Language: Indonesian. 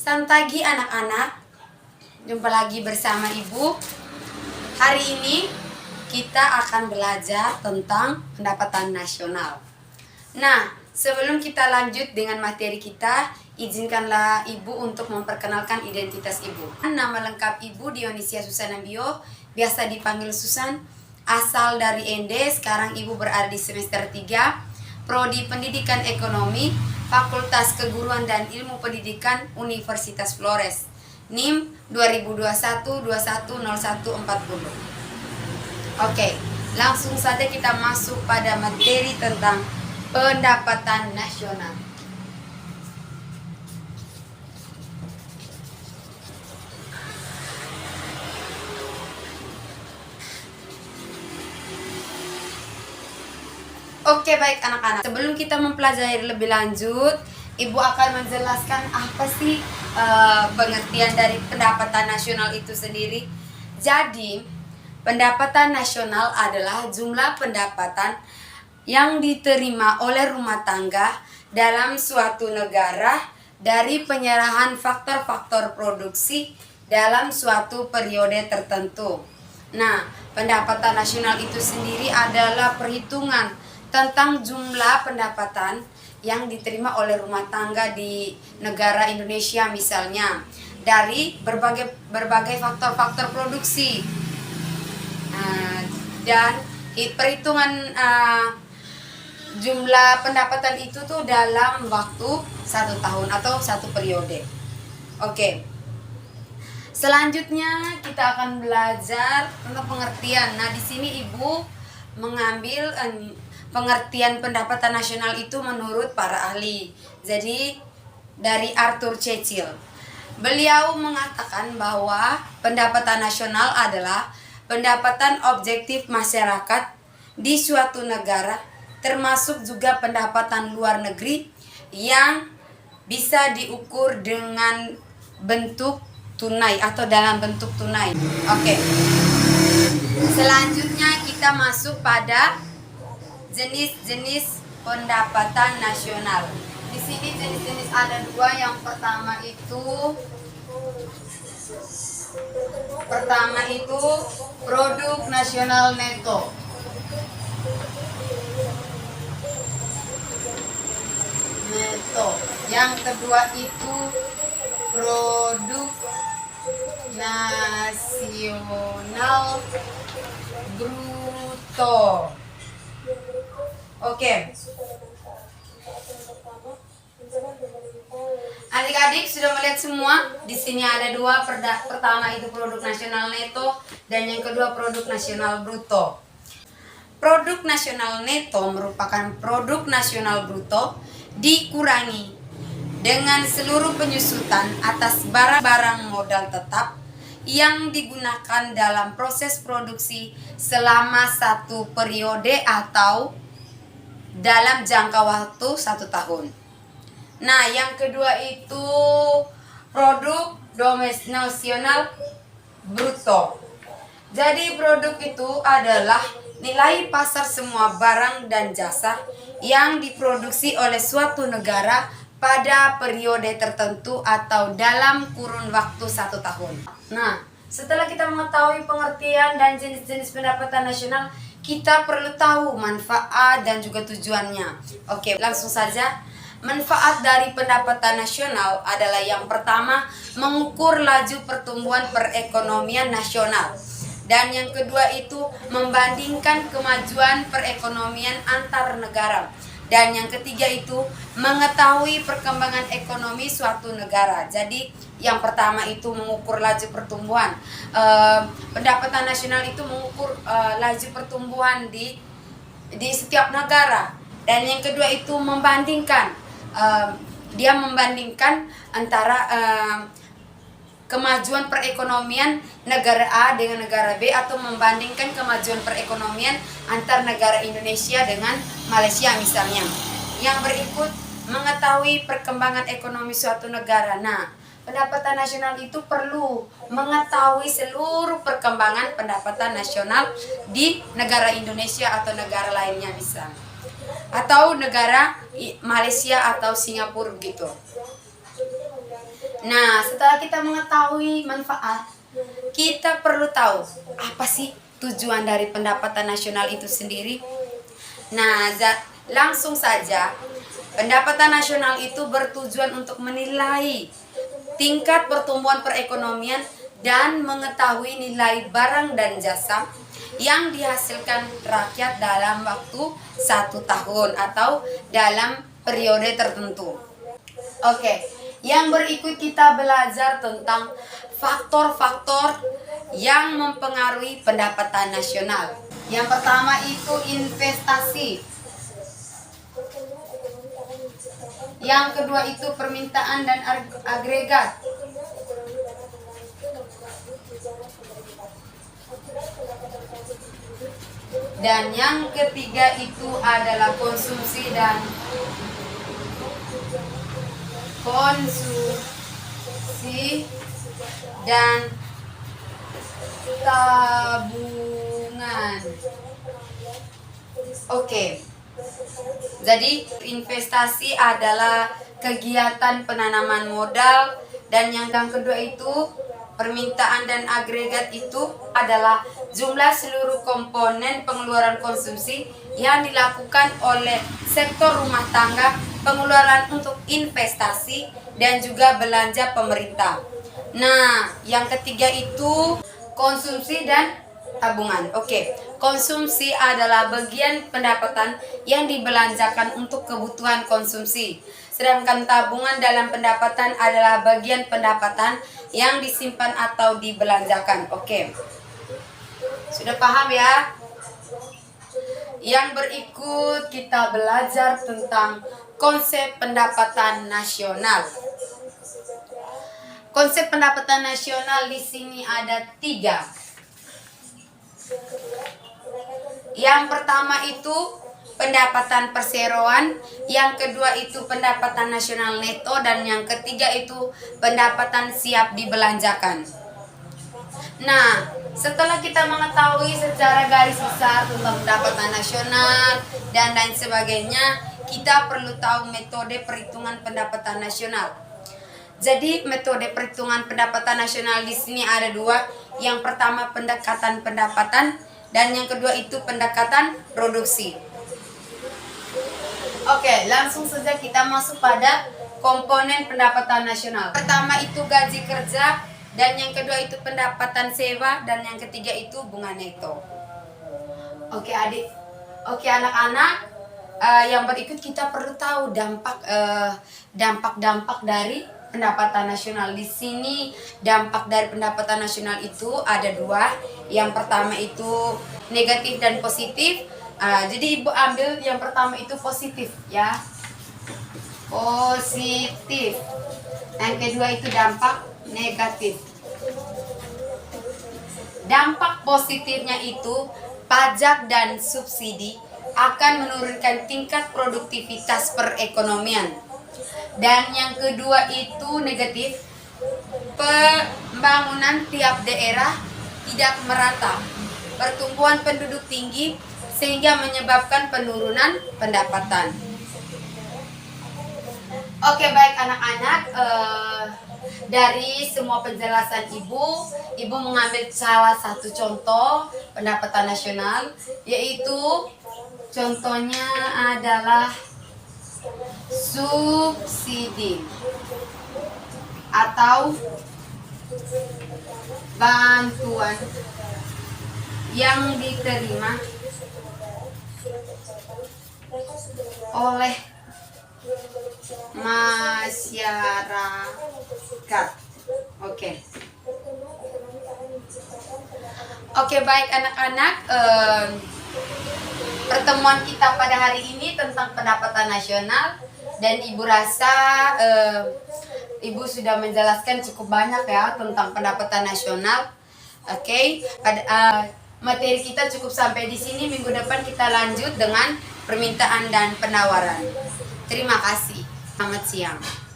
Selamat pagi anak-anak, jumpa lagi bersama Ibu. Hari ini kita akan belajar tentang pendapatan nasional. Nah, sebelum kita lanjut dengan materi kita, izinkanlah Ibu untuk memperkenalkan identitas Ibu. Nama lengkap Ibu Dionisia Susana Bio, biasa dipanggil Susan, asal dari ND, sekarang Ibu berada di semester 3, Prodi Pendidikan Ekonomi, Fakultas Keguruan dan Ilmu Pendidikan Universitas Flores. NIM 2021-210140. Oke, langsung saja kita masuk pada materi tentang pendapatan nasional. Oke, baik anak-anak. Sebelum kita mempelajari lebih lanjut, Ibu akan menjelaskan apa sih pengertian dari pendapatan nasional itu sendiri. Jadi, pendapatan nasional adalah jumlah pendapatan yang diterima oleh rumah tangga dalam suatu negara dari penyerahan faktor-faktor produksi dalam suatu periode tertentu. Nah, pendapatan nasional itu sendiri adalah perhitungan tentang jumlah pendapatan yang diterima oleh rumah tangga di negara Indonesia misalnya dari berbagai faktor-faktor produksi, dan perhitungan jumlah pendapatan itu tuh dalam waktu 1 tahun atau 1 periode. Oke. Selanjutnya kita akan belajar tentang pengertian. Nah, di sini Ibu mengambil pengertian pendapatan nasional itu menurut para ahli. Jadi dari Arthur Cecil. Beliau mengatakan bahwa pendapatan nasional adalah pendapatan objektif masyarakat di suatu negara, termasuk juga pendapatan luar negeri yang bisa diukur dengan bentuk tunai atau dalam bentuk tunai. Oke. Selanjutnya kita masuk pada jenis-jenis pendapatan nasional. Di sini jenis-jenis ada 2. Yang pertama itu produk nasional neto. Yang kedua itu produk nasional bruto. Oke. Adik-adik sudah melihat semua? Di sini ada 2. Pertama itu produk nasional neto dan yang kedua produk nasional bruto. Produk nasional neto merupakan produk nasional bruto dikurangi dengan seluruh penyusutan atas barang-barang modal tetap yang digunakan dalam proses produksi selama 1 periode atau dalam jangka waktu 1 tahun. Nah, yang kedua itu produk nasional bruto. Jadi produk itu adalah nilai pasar semua barang dan jasa yang diproduksi oleh suatu negara pada periode tertentu atau dalam kurun waktu 1 tahun. Nah, setelah kita mengetahui pengertian dan jenis-jenis pendapatan nasional, kita perlu tahu manfaat dan juga tujuannya. Oke, langsung saja. Manfaat dari pendapatan nasional adalah yang pertama, mengukur laju pertumbuhan perekonomian nasional. Dan yang kedua itu membandingkan kemajuan perekonomian antar negara. Dan yang ketiga itu mengetahui perkembangan ekonomi suatu negara. Jadi yang pertama itu mengukur laju pertumbuhan. Pendapatan nasional itu mengukur laju pertumbuhan di setiap negara. Dan yang kedua itu membandingkan. Dia membandingkan antara kemajuan perekonomian negara A dengan negara B, atau membandingkan kemajuan perekonomian antar negara Indonesia dengan Malaysia misalnya. Yang berikut mengetahui perkembangan ekonomi suatu negara. Nah, pendapatan nasional itu perlu mengetahui seluruh perkembangan pendapatan nasional di negara Indonesia atau negara lainnya bisa. Atau negara Malaysia atau Singapura gitu. Nah, setelah kita mengetahui manfaat, kita perlu tahu apa sih tujuan dari pendapatan nasional itu sendiri. Nah, langsung saja, pendapatan nasional itu bertujuan untuk menilai tingkat pertumbuhan perekonomian dan mengetahui nilai barang dan jasa yang dihasilkan rakyat dalam waktu 1 tahun atau dalam periode tertentu. Oke, yang berikut kita belajar tentang faktor-faktor yang mempengaruhi pendapatan nasional. Yang pertama itu investasi. Yang kedua itu permintaan dan agregat. Dan yang ketiga itu adalah konsumsi dan tabungan. Oke. Jadi investasi adalah kegiatan penanaman modal, dan yang kedua itu permintaan dan agregat itu adalah jumlah seluruh komponen pengeluaran konsumsi yang dilakukan oleh sektor rumah tangga, pengeluaran untuk investasi, dan juga belanja pemerintah. Nah, yang ketiga itu konsumsi dan tabungan. Oke, konsumsi adalah bagian pendapatan yang dibelanjakan untuk kebutuhan konsumsi. Sedangkan tabungan dalam pendapatan adalah bagian pendapatan yang disimpan atau dibelanjakan. Oke. Sudah paham ya? Yang berikut kita belajar tentang konsep pendapatan nasional. Konsep pendapatan nasional di sini ada 3. Yang pertama itu pendapatan perseroan, yang kedua itu pendapatan nasional neto, dan yang ketiga itu pendapatan siap dibelanjakan. Nah, setelah kita mengetahui secara garis besar tentang pendapatan nasional dan lain sebagainya, kita perlu tahu metode perhitungan pendapatan nasional. Jadi metode perhitungan pendapatan nasional di sini ada 2. Yang pertama pendekatan pendapatan, dan yang kedua itu pendekatan produksi. Oke, langsung saja kita masuk pada komponen pendapatan nasional. Pertama itu gaji kerja, dan yang kedua itu pendapatan sewa, dan yang ketiga itu bunga neto. Oke adik, oke anak-anak, yang berikut kita perlu tahu dampak-dampak dari pendapatan nasional. Di sini dampak dari pendapatan nasional itu ada 2. Yang pertama itu negatif dan positif. Jadi ibu ambil yang pertama itu positif ya, positif. Yang kedua itu dampak negatif. Dampak positifnya itu pajak dan subsidi akan menurunkan tingkat produktivitas perekonomian. Dan yang kedua itu negatif, pembangunan tiap daerah tidak merata, pertumbuhan penduduk tinggi sehingga menyebabkan penurunan pendapatan. Oke, baik anak-anak, dari semua penjelasan ibu mengambil salah satu contoh pendapatan nasional, yaitu contohnya adalah subsidi atau bantuan yang diterima oleh masyarakat. Oke, baik anak-anak, pertemuan kita pada hari ini tentang pendapatan nasional, dan ibu rasa ibu sudah menjelaskan cukup banyak ya tentang pendapatan nasional. Oke, materi kita cukup sampai di sini. Minggu depan kita lanjut dengan permintaan dan penawaran. Terima kasih. Selamat siang.